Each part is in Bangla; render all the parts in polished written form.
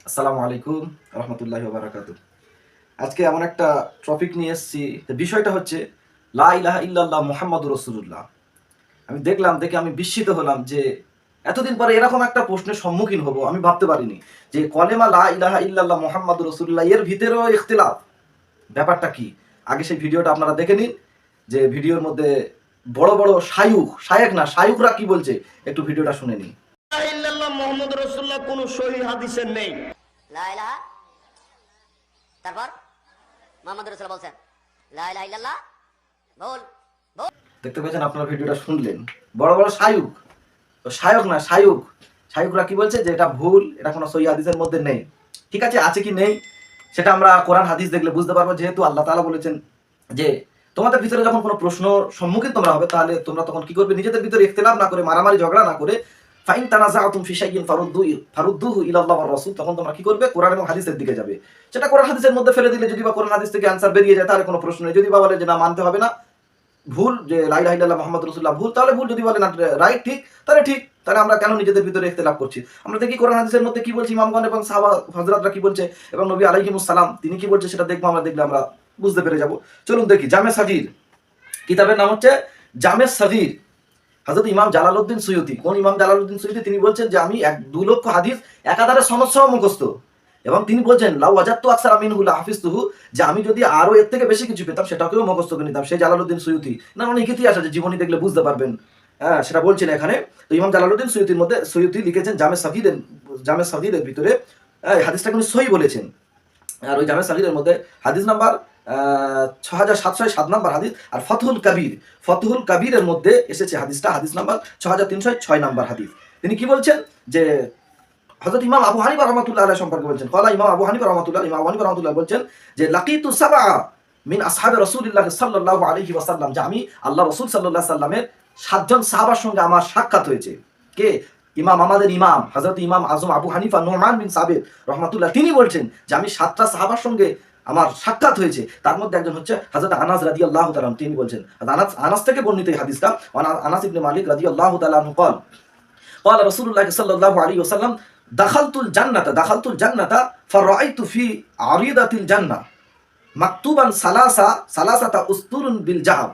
আসসালামু আলাইকুম রহমতুল্লাহি ওয়া বারাকাতুহু। আজকে এমন একটা টপিক নিয়ে এসেছি, বিষয়টা হচ্ছে লা ইলাহা ইল্লাল্লাহ মুহাম্মাদুর রাসূলুল্লাহ। আমি দেখলাম, দেখে আমি বিস্মিত হলাম যে এতদিন পরে এরকম একটা প্রশ্নের সম্মুখীন হব আমি ভাবতে পারিনি। যে কলেমা লা ইলাহা ইল্লাল্লাহ মুহাম্মাদুর রাসূলুল্লাহ এর ভিতরেও ইখতিলাফ। ব্যাপারটা কি? আগে সেই ভিডিওটা আপনারা দেখে নিন, যে ভিডিওর মধ্যে বড় বড় শায়েখ না শায়ুখরা কি বলছে, একটু ভিডিওটা শুনে নিন। মোহাম্মদ রসুল্লাহ কোন সহিহ হাদিসে নেই। লা ইলাহা, তারপর মুহাম্মদ রাসূলুল্লাহ বলেন লা ইলাহা ইল্লাল্লাহ। বল বল। দেখতে পেয়েছেন, আপনারা ভিডিওটা শুনলেন। বড় বড় শায়ক না শায়ুকরা কি বলছে, যে এটা ভুল, এটা কোনো সহিহ হাদিসের মধ্যে নেই। ঠিক আছে, আছে কি নেই সেটা আমরা কোরআন হাদিস দেখলে বুঝতে পারবো। যেহেতু আল্লাহ তাআলা বলেছেন যে তোমাদের ভিতরে যখন কোনো প্রশ্ন সম্মুখীন তোমরা হবে, তাহলে তোমরা তখন কি করবে, নিজেদের ভিতরে ইখতিলাফ না করে, মারামারি ঝগড়া না করে, ফাইন তানাজাতুম ফি শাইইন ফারুদ্দুহু ইলাল্লাহ ওয়ার রাসূল, তখন তোমরা কি করবে, কোরআন এবং হাদিসের দিকে যাবে। সেটা কোরআন হাদিসের মধ্যে ফেলে দিলে, যদি বা কোরআন হাদিস থেকে আনসার বেরিয়ে যায়, তাহলে কোনো প্রশ্ন নেই। যদি বা বলে যে না, মানতে হবে না, ভুল, যে লা ইলাহা ইল্লাল্লাহ মুহাম্মাদুর রাসূলুল্লাহ ভুল, তাহলে ভুল। যদি বলে না রাইট, ঠিক, তাহলে ঠিক। তাহলে আমরা কেন নিজেদের ভিতরে ইখতিলাফ করছি? আমরা দেখি কোরআন হাদিসের মধ্যে কি বলছে, ইমামগণ এবং সাহাবা হযরতরা কি বলছে, এবং নবী আলাইহিমুস সালাম তিনি কি বলছে, সেটা দেখবো। আমরা দেখলে আমরা বুঝতে পেরে যাব। চলুন দেখি। জামে সাগীর, কিতাবের নাম হচ্ছে জামে সাগীর। হযরত ইমাম জালালউদ্দিন সুয়ুতী, কোন ইমাম জালালউদ্দিন সুয়ুতী, তিনি বলছেন যে আমি 2 লক্ষ হাদিস একাধারে সমস্যা মুখস্থ, এবং তিনি বলছেন লাউ ওয়াজাদতু আকসারা মিনহু লাহাফিজতুহু, যে আমি যদি আরো এর থেকে বেশি কিছু পেতাম সেটাকেও মুখস্থ করে নিতাম। সেই জালালউদ্দিন সুয়ুতী, না অনেক ইতিহাস আছে, জীবনী দেখলে বুঝতে পারবেন। হ্যাঁ, সেটা বলছেন এখানে। তো ইমাম জালালউদ্দিন সুয়ুতী লিখেছেন জামে সাগীরের ভিতরে হাদিসটাকে উনি সহিহ বলেছেন। আর ওই জামে সাগীরের মধ্যে হাদিস নাম্বার 6707 নাম্বার হাদিস। আর ফতহুল কাবীরের মধ্যে এসেছে হাদিসটা, হাদিস নাম্বার 6306 নাম্বার হাদিস। তিনি কি বলছেন, যে হযরত ইমাম আবু হানিফা রাহমাতুল্লাহ আলাইহি সম্পর্কে বলছেন। ইমাম আবু হানিফা রাহমাতুল্লাহ বলছেন যে লাকিতু সাবআ মিন আসহাবে রাসূলিল্লাহ সাল্লাল্লাহু আলাইহি ওয়াসাল্লাম, যে আমি আল্লাহ রাসূল সাল্লাল্লাহু আলাইহি সাল্লামের 7 জন সাহাবার সঙ্গে আমার সাক্ষাৎ হয়েছে। কে? আমাদের ইমাম হযরত ইমাম আযম আবু হানিফা নুমান বিন সাবিত রাহমাতুল্লাহ, তিনি বলছেন যে আমি 7টা সাহাবার সঙ্গে আমার সাক্ষাৎ হয়েছে। তার মধ্যে একজন হচ্ছে হযরত আনাস রাদিয়াল্লাহু তাআলা। তিনি বলছেন, আনাস থেকে বর্ণিত এই হাদিসটা। আনাস ইবনে মালিক রাদিয়াল্লাহু তাআলা আনহু قال قال رسول الله صلى الله عليه وسلم دخلت الجنة فرأيت في عريضة الجنة مكتوبا ثلاثة أسطر بالذهب।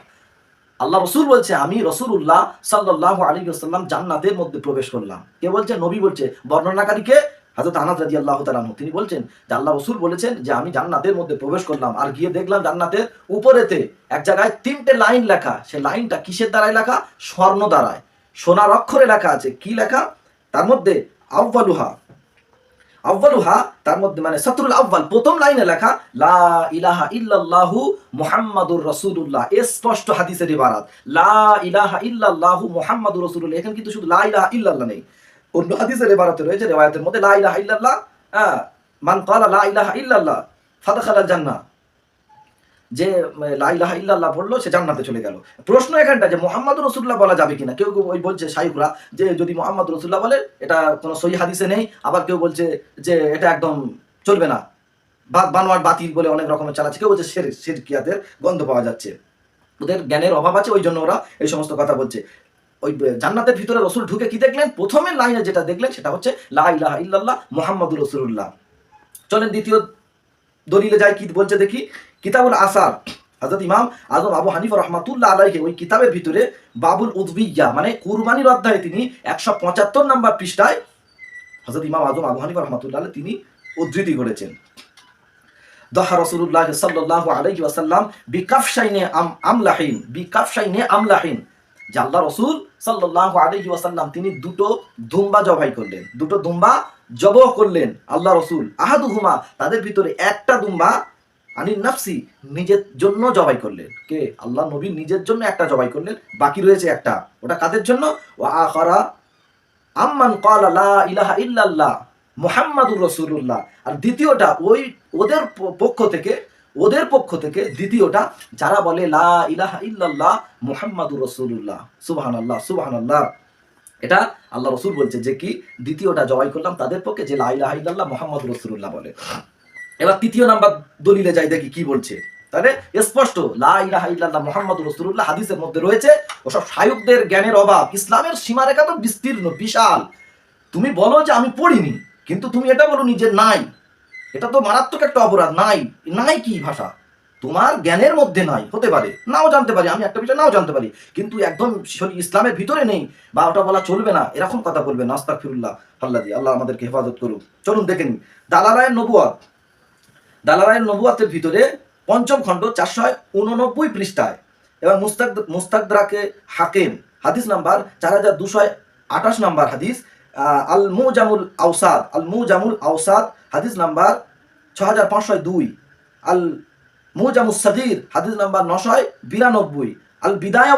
আল্লাহ রসুল বলছে, আমি রাসূলুল্লাহ সাল্লাল্লাহু আলাইহি ওয়াসাল্লাম জান্নাতের মধ্যে প্রবেশ করলাম। কে বলছে? নবী বলছে। বর্ণনাকারীকে হযরত আনাস রাদিয়াল্লাহু তাআলা আনহু, তিনি বলছেন যে আল্লাহ রসুল বলেছেন যে আমি জান্নাতের মধ্যে প্রবেশ করলাম, আর গিয়ে দেখলাম জান্নাতের উপরেতে এক জায়গায় 3টে লাইন লেখা। সে লাইনটা কিসের দ্বারায় লেখা? স্বর্ণ দ্বারায়, সোনার অক্ষরে লেখা আছে। কি লেখা? তার মধ্যে আউয়ালুহা, তার মধ্যে মানে সাতরুল আউয়াল, প্রথম লাইনে লেখা লা ইলাহা ইল্লাল্লাহু মুহাম্মাদুর রাসূলুল্লাহ। স্পষ্ট হাদিসের ইবারাত, লা ইলাহা ইল্লাল্লাহু মুহাম্মাদুর রাসূলুল্লাহ। এখানে কিন্তু শুধু লা ইলাহা ইল্লাল্লাহ নেই, অন্য হাদিসের ইবারাতে রয়েছে, রিওয়ায়াতের মধ্যে লা ইলাহা ইল্লাল্লাহ, মান ক্বালা লা ইলাহা ইল্লাল্লাহ ফাদখালাল জান্নাহ, যে লা ইলাহা ইল্লাল্লাহ বললো সে জান্নাতে চলে গেল। প্রশ্ন এখানটা যে মুহাম্মাদুর রাসূলুল্লাহ বলা যাবে কিনা। কেউ ওই বলছে শায়খরা যে যদি মুহাম্মাদুর রাসূলুল্লাহ বলে এটা কোনো সহিহ হাদিসে নেই, আবার কেউ বলছে যে এটা একদম চলবে না, বানোয়াট বাতিল বলে অনেক রকমের চালাচ্ছে। কেউ বলছে শিরকিয়াতের গন্ধ পাওয়া যাচ্ছে। ওদের জ্ঞানের অভাব আছে, ওই জন্য ওরা এই সমস্ত কথা বলছে। ওই জান্নাতের ভিতরে রাসূল ঢুকে কি দেখলেন? প্রথমের লাইনে যেটা দেখলেন সেটা হচ্ছে লা ইলাহা ইল্লাল্লাহ মুহাম্মাদুর রাসূলুল্লাহ। চলেন দ্বিতীয় দলিলে যাই, কি বলছে দেখি। কিতাবুল আসার, হযরত ইমাম আযম আবু হানিফা রাহমাতুল্লাহ আলাইহি ওই কিতাবের ভিতরে বাবুল উযবিয়্যা মানে কুরবানির অধ্যায়ে তিনি 175 নাম্বার পৃষ্ঠায় হযরত ইমাম আযম আবু হানিফা রাহমাতুল্লাহ আলাইহি তিনি উদ্ধৃতি করেছেন। দহা রাসূলুল্লাহ সাল্লাল্লাহু আলাইহি ওয়াসাল্লাম বিকাফশাইনে আমলাহিন, যে আল্লাহ রাসূল সাল্লাল্লাহু আলাইহি ওয়াসাল্লাম তিনি দুটো দুম্বা জবাই করলেন, দুটো দুম্বা জবহ করলেন আল্লাহ রাসূল। আহাদুহুমা, তাদের ভিতরে একটা দুম্বা আনিন নাফসি, নিজের জন্য জবাই করলেন। কে? আল্লাহ নবী নিজের জন্য একটা জবাই করলেন, বাকি রয়েছে একটা, ওটা কাদের জন্য? ওয়া আখারা আম্মান ক্বালা লা ইলাহা ইল্লাল্লাহ মুহাম্মাদুর রাসূলুল্লাহ। আর দ্বিতীয়টা ওই ওদের পক্ষ থেকে দ্বিতীয়টা যারা বলে লা ইলাহা ইল্লাল্লাহ মুহাম্মাদুর রাসূলুল্লাহ। সুবহানাল্লাহ সুবহানাল্লাহ। এটা আল্লাহ রাসূল বলছে যে কি দ্বিতীয়টা জবাই করলাম তাদের পক্ষে যে লা ইলাহা ইল্লাল্লাহ মুহাম্মাদুর রাসূলুল্লাহ বলে। এবার তৃতীয় নাম্বার দলিলে যাই, দেখি কি বলছে। তাহলে স্পষ্ট লা ইলাহা ইল্লাল্লাহ মুহাম্মাদুর রাসূলুল্লাহ হাদিসের মধ্যে রয়েছে। ওসব শায়খদের জ্ঞানের অভাব। ইসলামের সীমারেখা তো বিস্তীর্ণ, বিশাল। তুমি বলো যে আমি পড়িনি, কিন্তু তুমি এটা বলুনি যে নাই, এটা তো মারাত্মক একটা অপরাধ। নাই, নাই কি ভাষা? তোমার জ্ঞানের মধ্যে নাই, হতে পারে নাও জানতে পারি, আমি একটা বিষয় নাও জানতে পারি, কিন্তু একদম ইসলামের ভিতরে নেই বা ওটা বলা চলবে না, এরকম কথা বলবে না। আস্তাগফিরুল্লাহ, আল্লাহ আমাদেরকে হেফাজত করুক। চলুন দেখে নিন দালালায়ে নবুয়াত। দালালায়ে নবুয়াতের ভিতরে পঞ্চম খণ্ড 489 পৃষ্ঠায় এবং মুস্তাদরাকে হাকিম হাদিস নাম্বার 4228 নাম্বার হাদিস, আল মুজামুল আওসাদ হাদিস নাম্বার 6502, আল মুজামুস সাগীর হাদিস নাম্বার 992, আল বিদায়া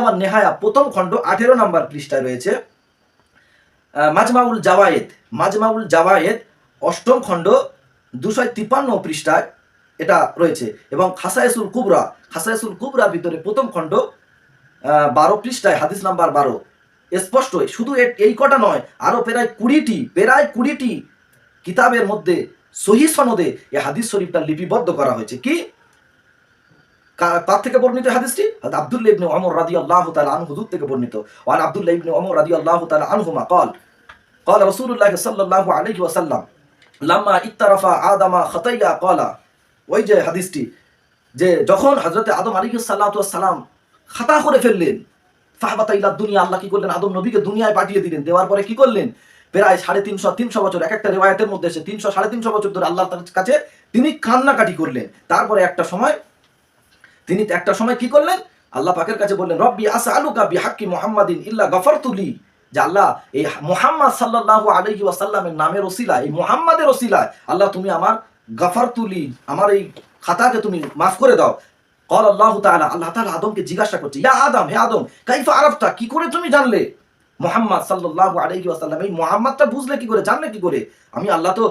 ওয়ান নেহায়া প্রথম খণ্ড 18 নাম্বার পৃষ্ঠায় রয়েছে। মাজমাউল জাওয়ায়েদ অষ্টম খণ্ড 253 পৃষ্ঠায় এটা রয়েছে এবং খাসায়েসুল কুবরার ভিতরে প্রথম খণ্ড 12 পৃষ্ঠায় হাদিস নাম্বার 12। স্পষ্ট, শুধু এই কটা নয়, আরো প্রায় 20টি কিতাবের মধ্যে সহিহ সনদে এই হাদিস শরীফটা লিপিবদ্ধ করা হয়েছে। কি কার থেকে বর্ণিত হাদিসটি? আব্দুল্লাহ ইবনে ওমর রাদিয়াল্লাহু তাআলা আনহু হুজুর থেকে বর্ণিত। ওয়ান আব্দুল্লাহ ইবনে ওমর রাদিয়াল্লাহু তাআলা আনহুমা قال رسول الله صلى الله عليه وسلم লাম্মা ইত্তারাফা আদামা খাতাইয়া ক্বালা, ওই যে হাদিসটি, যে যখন হযরতে আদম আলাইহিস সালাতু ওয়াস সালাম খাতা করে ফেললেন, ফাহবাতা ইলা দুনিয়া, আল্লাহ কি করলেন? আদম নবীকে দুনিয়ায় পাঠিয়ে দিলেন। দেওয়ার পরে কি করলেন? প্রায় 350 বছর, এক একটা রিওয়ায়াতের মধ্যে এসে 300-350 বছর ধরে আল্লাহর কাছে তিনি কান্নাকাটি করলেন। তারপরে একটা সময় কি করলেন? আল্লাহ পাকের কাছে বললেন, রব্বি আসআলুকা বিহাক্কি মুহাম্মাদিন ইল্লা গফারতু লি, যে আল্লাহ এই মুহাম্মদ সাল্লাল্লাহু আলাইহি ওয়াসাল্লামের নামের ওসিলায়, এই মুহাম্মাদের ওসিলায় আল্লাহ তুমি আমার গফারতু লি, আমার এই খাতাকে তুমি মাফ করে দাও। ক্বাল আল্লাহু তাআলা, আল্লাহ তাআলা আদমকে জিজ্ঞাসা করছে, ইয়া আদম, হে আদম, কাইফা আরাফতা, কি করে তুমি জানলে মুহাম্মদ সাল্লাল্লাহু আলাইহি ওয়াসাল্লাম, এই মুহাম্মাদটা বুঝলে কি করে, জানলে কি করে? আমি আল্লাহ তো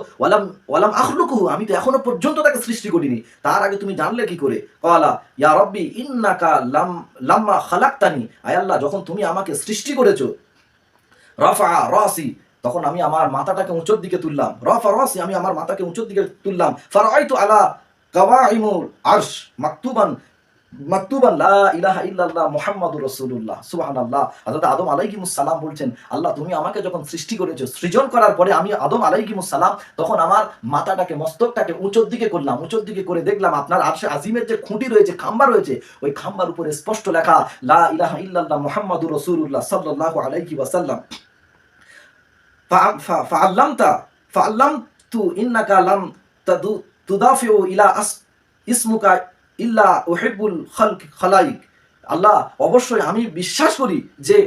ওয়ালাম আখলুকুহু, আমি তো এখনো পর্যন্ত তাকে সৃষ্টি করিনি, তার আগে তুমি জানলে কি করে? ক্বালা ইয়া রাব্বি ইন্নাকা লাম্মা খালাকতানি, আয় আল্লাহ, যখন তুমি আমাকে সৃষ্টি করেছো, রাফা রাসি, তখন আমি আমার মাথাটাকে উঁচুর দিকে তুললাম, রাফা রাসি, আমি আমার মাথাকে উঁচুর দিকে তুললাম, ফারাআইতু আলা কাওয়াইমুল আরশ মাকতুবান লা ইলাহা ইল্লাল্লাহ মুহাম্মাদুর রাসূলুল্লাহ। সুবহানাল্লাহ। হযরত আদম আলাইহিস সালাম বলছেন, আল্লাহ তুমি আমাকে যখন সৃষ্টি করেছো, সৃজন করার পরে আমি আদম আলাইহিস সালাম তখন আমার মাথাটাকে, মস্তকটাকে উঁচুর দিকে করলাম, উঁচুর দিকে করে দেখলাম আপনার আরশে আজিমের যে খুঁটি রয়েছে, খাম্বা রয়েছে, ওই খাম্বার উপরে স্পষ্ট লেখা লা ইলাহা ইল্লাল্লাহ মুহাম্মাদুর রাসূলুল্লাহ সাল্লাল্লাহু আলাইহি ওয়াসাল্লাম। ফাআল্লামতু ইন্নাকা লাম তুদাফিউ ইলা ইসমুকা ইল্লা উহিব্বুল খালাইক, আল্লাহ অবশ্যই আমি বিশ্বাস করি যে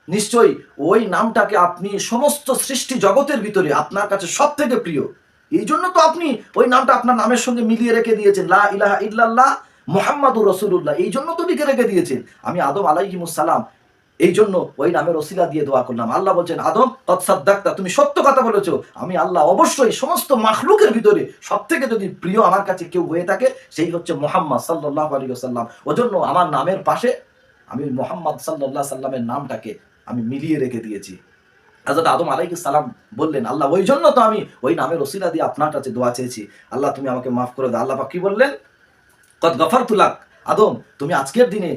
নিশ্চয়ই ওই নামটাকে আপনি সমস্ত সৃষ্টি জগতের ভিতরে আপনার কাছে সব থেকে প্রিয়, এই জন্য তো আপনি ওই নামটা আপনার নামের সঙ্গে মিলিয়ে রেখে দিয়েছেন, লা ইলাহা ইল্লাল্লাহ মুহাম্মাদুর রাসূলুল্লাহ, এই জন্য তো লিখে রেখে দিয়েছেন। আমি আদম আলাইহিস সালাম এই জন্য ওই নামের ওসিলা দিয়ে দোয়া করলাম। আল্লাহ বলছেন, আদম কদ সাদ্দাকতা, তুমি সত্য কথা বলেছো, আমি আল্লাহ অবশ্যই সমস্ত মাখলুকের ভিতরে সব থেকে যদি প্রিয় আমার কাছে কেউ হয়ে থাকে, সেই হচ্ছে মুহাম্মদ সাল্লাল্লাহু আলাইহি ওয়াসাল্লাম। ওজন্য আমার নামের পাশে আমি মুহাম্মদ সাল্লাল্লাহু আলাইহি সাল্লামের নামটাকে আমি মিলিয়ে রেখে দিয়েছি। হযরত আদম আলাইহিস সালাম বললেন, আল্লাহ ওই জন্য তো আমি ওই নামের ওসিলা দিয়ে আপনার কাছে দোয়া চেয়েছি, আল্লাহ তুমি আমাকে মাফ করে দাও। আল্লাহ পাক কি বললেন? কদ গফারতু লাক, আদম তুমি আজকের দিনে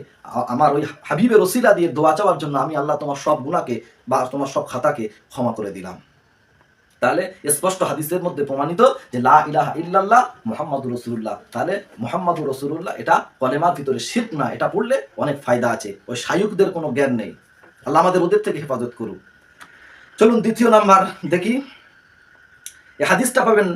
আমার ওই হাবিবের ওসিলা দিয়ে দোয়া চাওয়ার জন্য আমি আল্লাহ তোমার সব গুনাহকে বা তোমার সব খাতাকে ক্ষমা করে দিলাম। তাহলে স্পষ্ট হাদিসের মধ্যে প্রমাণিত যে লা ইলাহা ইল্লাল্লাহ মুহাম্মাদুর রাসূলুল্লাহ, তাহলে মুহাম্মাদুর রাসূলুল্লাহ এটা কলেমার ভিতরে শিরক না, এটা পড়লে অনেক ফায়দা আছে। ওই শায়ুকদের কোনো জ্ঞান নেই, আল্লাহ আমাদের ওদের থেকে হেফাজত করুক। চলুন দ্বিতীয় নাম্বার দেখি। এই হাদিসটা পাবেন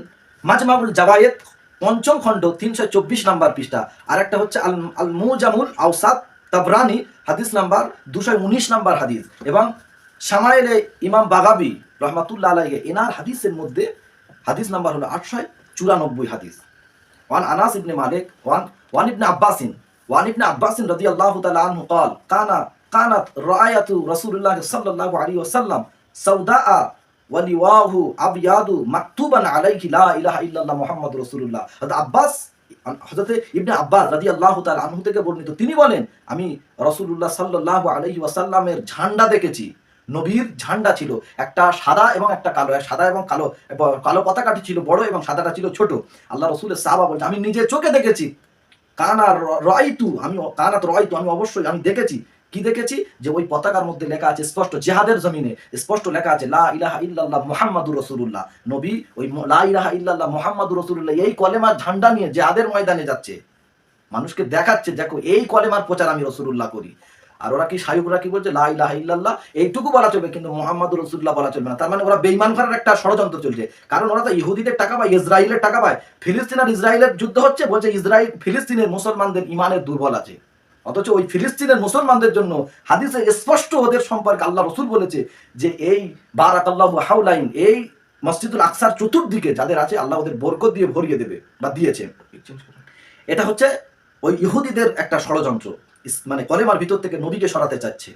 মাজমাউল জাওয়ায়েদ পঞ্চম খণ্ড 324 নাম্বার পৃষ্ঠা। আর একটা হচ্ছে আল মুজামুল আওসাদ তাবরানি হাদিস নাম্বার 219 নাম্বার হাদিস, এবং শামাইলে ইমাম বাগাবি রহমাতুল্লাহ আলাইহি এনার হাদিসের মধ্যে হাদিস নাম্বার হলো 894 হাদিস। ওয়ান আনাস ইবনে মালিক ওয়ান ইবনে আব্বাসিন রাদিয়াল্লাহু তাআলা আনহু قال কানাত রাআয়াতু রাসূলুল্লাহ সাল্লাল্লাহু আলাইহি ওয়াসাল্লাম সাউদা ওয়ালিওয়াহু আবয়াদু মাকতুবান আলাইহি লা ইলাহা ইল্লাল্লাহ মুহাম্মাদুর রাসূলুল্লাহ। হযরত ইবনে আব্বাস রাদিয়াল্লাহু তাআলা আনহু থেকে বর্ণিত, তিনি বলেন, আমি রাসূলুল্লাহ সাল্লাল্লাহু আলাইহি ওয়াসাল্লামের ঝান্ডা দেখেছি। নবীর ঝান্ডা ছিল একটা সাদা এবং একটা কালো, সাদা এবং কালো পতাকাটি ছিল বড় এবং সাদাটা ছিল ছোট। আল্লাহ রাসূলের সাহাবা বলছে, আমি নিজে চোখে দেখেছি। কানাত রাআইতু, আমি অবশ্যই আমি দেখেছি। কি দেখেছি? যে ওই পতাকার মধ্যে লেখা আছে স্পষ্ট, জিহাদের জমিনে স্পষ্ট লেখা আছে লা ইলাহা ইল্লাল্লাহ মুহাম্মাদুর রাসূলুল্লাহ। নবী ওই লা ইলাহা ইল্লাল্লাহ মুহাম্মাদুর রাসূলুল্লাহ এই কলেমার ঝান্ডা নিয়ে জিহাদের ময়দানে যাচ্ছে, মানুষকে দেখাচ্ছে দেখো এই কলেমার প্রচার আমি রাসূলুল্লাহ করি। আর ওরা কি শায়ুকরা কি বলছে? লা ইলাহা ইল্লাল্লাহ এইটুকু বলা চলবে, কিন্তু মুহাম্মাদুর রাসূলুল্লাহ বলা চলবে না। তার মানে ওরা বেঈমান করার একটা ষড়যন্ত্র চলছে। কারণ ওরা তো ইহুদিদের টাকা পায়, ইসরায়েলের টাকা পায়। ফিলিস্তিন আর ইসরায়েলের যুদ্ধ হচ্ছে, বলছে ইসরায়েল ফিলিস্তিনের মুসলমানদের ইমানের দুর্বল আছে। অথচ ওই ফিলিস্তিনের মুসলমানদের জন্য হাদিসে স্পষ্ট ওদের সম্পর্কে আল্লাহ রসুল বলেছে যে এই বারাকাল্লাহু হাওলাইন, এই মসজিদুল আকসার চতুর্দিকে যাদের আছে আল্লাহ ওদের বরকত দিয়ে ভরিয়ে দেবে বা দিয়েছে। এটা হচ্ছে ওই ইহুদিদের একটা ষড়যন্ত্র, মানে কলেমার ভিতর থেকে নবীকে সরাতে চাচ্ছে।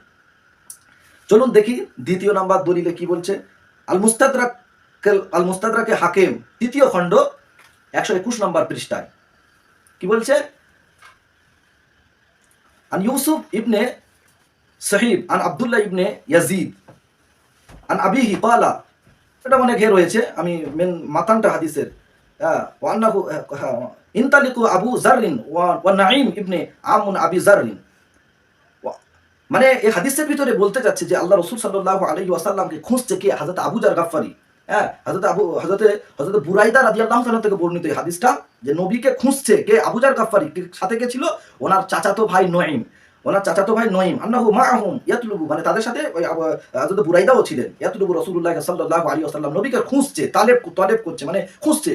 চলুন দেখি দ্বিতীয় নাম্বার দলিলে কি বলছে। আল মুস্তাদরাকে হাকিম তৃতীয় খণ্ড 121 নম্বর পৃষ্ঠায় কি বলছে? আন ইউসুফ ইবনে সাহিব আন আব্দুল্লাহ ইবনে ইয়াজিদ আন আবিহি ক্বালা, এটা অনেক ঘের রয়েছে, আমি মেন মাতানটা হাদিসের ওয়ান্নাহু ইনতালিকু আবু জাররিন ওয়া নাঈম ইবনে আমুন আবি জাররিন। মানে এই হাদিসের ভিতরে বলতে যাচ্ছে যে আল্লাহ রাসূল সাল্লাল্লাহু আলাইহি ওয়াসাল্লামকে খুঁজছে কে? হযরত আবু জার গাফফারি। হযরত বুরাইদা রাদিয়াল্লাহু তাআলা থেকে বর্ণিত এই হাদিসটা, যে নবীকে খুঁজছে কে? আবু জার গাফফারি। সাথে কে ছিল? ওনার চাচাতো ভাই নঈম। আন্নাহু মাআহুম ইয়াতলুবু, মানে তাদের সাথে ওই হযরত বুরাইদাও ছিলেন। ইয়াতলুবু রাসূলুল্লাহ সাল্লাল্লাহু আলাইহি ওয়াসাল্লাম, নবীকে খুঁজছে, তালেব করছে, মানে খুঁজছে।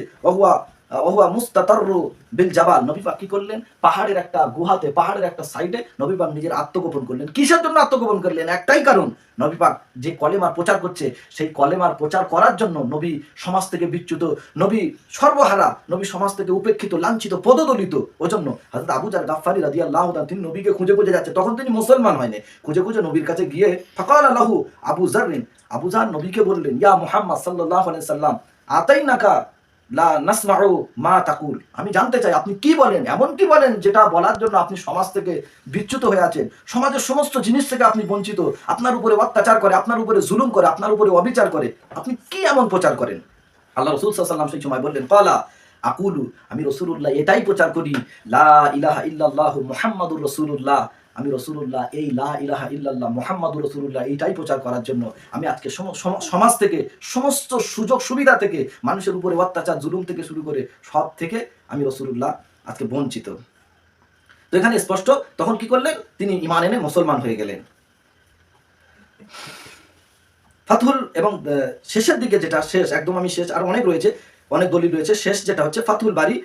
ওহুয়া মুস্তাতাররু বিল জাবাল, নবী পাক কি করলেন? পাহাড়ের একটা গুহাতে, পাহাড়ের একটা সাইডে নবী পাক নিজের আত্মগোপন করলেন। কিসের জন্য আত্মগোপন করলেন? একটাই কারণ, নবী পাক যে কলেমার প্রচার করছে সেই কলেমার প্রচার করার জন্য নবী সমাজ থেকে বিচ্যুত, নবী সর্বহারা, নবী সমাজ থেকে উপেক্ষিত, লাঞ্ছিত, পদদলিত। ওজন্য হযরত আবু জার গাফফারি রাদিয়াল্লাহু তাআলা তিনি নবীকে খুঁজে খুঁজে যাচ্ছে। তখন তিনি মুসলমান হয়নি, খুঁজে খুঁজে নবীর কাছে গিয়ে ফাকালা লাহু আবু জাররিন, আবু জার নবীকে বললেন, ইয়া মুহাম্মদ সাল্লাল্লাহু আলাইহি সাল্লাম আতাইনাকা লা নাসমাউ মা তাকুল, আমি জানতে চাই আপনি কি বলেন, এমন কি বলেন যেটা বলার জন্য আপনি সমাজ থেকে বিচ্যুত হয়ে আছেন, সমাজের সমস্ত জিনিস থেকে আপনি বঞ্চিত, আপনার উপরে অত্যাচার করে, আপনার উপরে জুলুম করে, আপনার উপরে অবিচার করে, আপনি কি এমন প্রচার করেন? আল্লাহ রাসূল সাল্লাল্লাহু আলাইহি ওয়াসাল্লাম সেই সময় বললেন, ক্বালা আকুলু, আমি রাসূলুল্লাহ এটাই প্রচার করি, লা ইলাহা ইল্লাল্লাহু মুহাম্মাদুর রাসূলুল্লাহ, আমি রাসূলুল্লাহ এই লা ইলাহা ইল্লাল্লাহ মুহাম্মাদুর রাসূলুল্লাহ এইটাই প্রচার করার জন্য আমি আজকে সমাজ থেকে, সমস্ত সুযোগ সুবিধা থেকে, মানুষের উপরে অত্যাচার জুলুম থেকে শুরু করে সব থেকে আমি রাসূলুল্লাহ আজকে বঞ্চিত। তো এখানে স্পষ্ট, তখন কি করলেন? তিনি ঈমান এনে মুসলমান হয়ে গেলেন। ফাতহুল, এবং শেষের দিকে যেটা শেষ, একদম আমি শেষ, আর অনেক রয়েছে, অনেক দলিল রয়েছে, শেষ যেটা হচ্ছে ফাতহুল বারি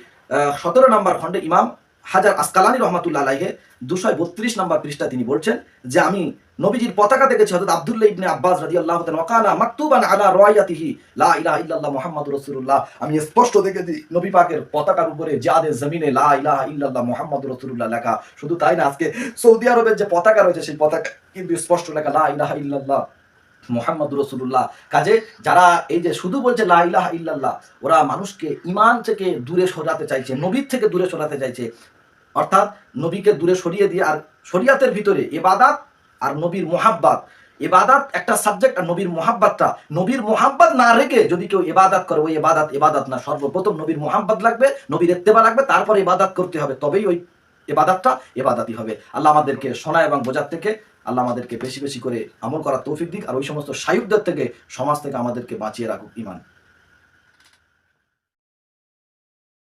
17 নম্বর খণ্ডে ইমাম হাজার আসকালানী রহমাতুল্লাহ আলাইহি 232 নম্বর পৃষ্ঠা তিনি বলছেন যে আমি নবীজির পতাকা দেখেছি, হযরত আব্দুল্লাহ ইবনে আব্বাস রাদিয়াল্লাহু তাআলা ওয়াকানা মাকতুবান আলা রায়াতিহি লা ইলাহা ইল্লাল্লাহ মুহাম্মাদুর রাসূলুল্লাহ, আমি স্পষ্ট দেখেছি নবী পাকের পতাকার উপরে জিহাদের জমিনে লা ইলাহা ইল্লাল্লাহ মুহাম্মাদুর রাসূলুল্লাহ লেখা। শুধু তাই না, আজকে সৌদি আরবের যে পতাকা রয়েছে সেই পতাকা কিন্তু স্পষ্ট লেখা লা ইলাহা ইল্লাল্লাহ মুহাম্মাদুর রাসূলুল্লাহ। কাজে যারা এই যে শুধু বলছে লা ইলাহা ইল্লাল্লাহ, ওরা মানুষকে ঈমান থেকে দূরে সরাতে চাইছে, নবীর থেকে দূরে সরাতে চাইছে, অর্থাৎ নবীকে দূরে সরিয়ে দিয়ে, আর শরিয়াতের ভিতরে ইবাদত আর নবীর মুহাব্বত, ইবাদত একটা সাবজেক্ট আর নবীর মুহাব্বতটা, নবীর মুহাব্বত না রেখে যদি কেউ ইবাদত করে, ওই ইবাদত না, সর্বপ্রথম নবীর মুহাব্বত লাগবে, নবীর ইত্তেবা লাগবে, তারপর ইবাদত করতে হবে, তবেই ওই ইবাদতটা ইবাদতই হবে। আল্লাহ আমাদেরকে শোনা এবং বোঝার থেকে, আল্লাহ আমাদেরকে বেশি বেশি করে আমল করার তৌফিক দিক, আর ওই সমস্ত শায়ুকদের থেকে, সমাজ থেকে আমাদেরকে বাঁচিয়ে রাখুক। ঈমান।